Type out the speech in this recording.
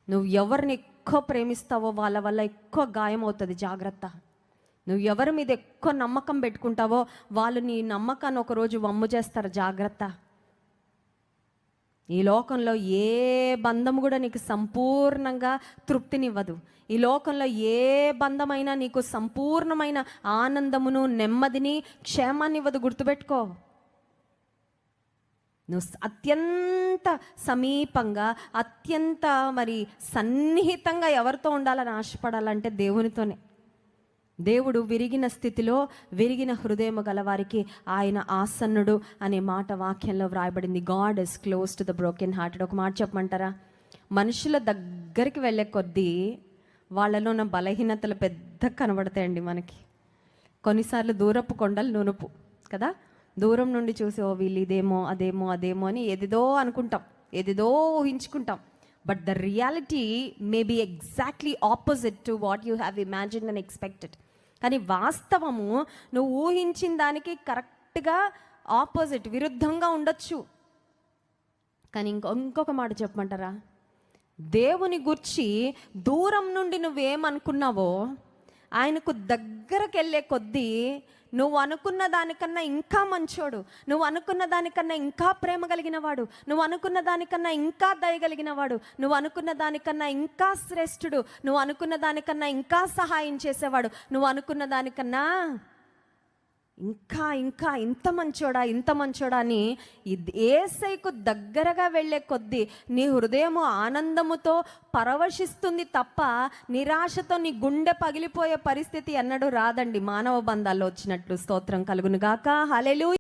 నువ్వు ఎవరిని ఎక్కువ ప్రేమిస్తావో వాళ్ళ వల్ల ఎక్కువ గాయం అవుతుంది, జాగ్రత్త. నువ్వు ఎవరి మీద ఎక్కువ నమ్మకం పెట్టుకుంటావో వాళ్ళు నీ నమ్మకాన్ని ఒకరోజు వమ్ము చేస్తారు, జాగ్రత్త. ఈ లోకంలో ఏ బంధం కూడా నీకు సంపూర్ణంగా తృప్తినివ్వదు. ఈ లోకంలో ఏ బంధమైనా నీకు సంపూర్ణమైన ఆనందమును, నెమ్మదిని, క్షేమాన్ని ఇవ్వదు, గుర్తుపెట్టుకో. నువ్వు అత్యంత సమీపంగా, అత్యంత సన్నిహితంగా ఎవరితో ఉండాలని ఆశపడాలంటే దేవునితోనే. దేవుడు విరిగిన స్థితిలో, విరిగిన హృదయము గలవారికి ఆయన ఆసన్నుడు అనే మాట వాక్యంలో వ్రాయబడింది. God is close to the broken hearted. ఒక మాట చెప్పమంటారా? మనుషుల దగ్గరికి వెళ్ళే కొద్దీ వాళ్ళలో ఉన్న బలహీనతలు పెద్ద కనబడతాయండి మనకి. కొన్నిసార్లు దూరపు కొండలు నునుపు కదా, దూరం నుండి చూసి ఓ వీళ్ళు ఇదేమో అదేమో అదేమో అని ఏదేదో అనుకుంటాం, ఏదేదో ఊహించుకుంటాం. But the reality may be exactly opposite to what you have imagined and expected. కానీ వాస్తవము నువ్వు ఊహించిన దానికి కరెక్ట్గా ఆపోజిట్, విరుద్ధంగా ఉండొచ్చు. కానీ ఇంకొక మాట చెప్పమంటారా? దేవుని గురించి దూరం నుండి నువ్వేమనుకున్నావో ఆయనకు దగ్గరకు వెళ్ళే కొద్దీ నువ్వు అనుకున్న దానికన్నా ఇంకా మంచోడు, నువ్వు అనుకున్న దానికన్నా ఇంకా ప్రేమ కలిగిన వాడు, నువ్వు అనుకున్న దానికన్నా ఇంకా దయగలిగిన వాడు, నువ్వు అనుకున్న దానికన్నా ఇంకా శ్రేష్ఠుడు, నువ్వు అనుకున్న దానికన్నా ఇంకా సహాయం చేసేవాడు, నువ్వు అనుకున్న దానికన్నా ఇంకా ఇంకా ఇంత మంచోడా అని యేసయ్యకు దగ్గరగా వెళ్ళే కొద్దీ నీ హృదయము ఆనందముతో పరవశిస్తుంది తప్ప నిరాశతో నీ గుండె పగిలిపోయే పరిస్థితి ఎన్నడూ రాదండి. మానవ బంధాల్లో వచ్చినట్లు. స్తోత్రం కలుగును గాక. హల్లెలూయా.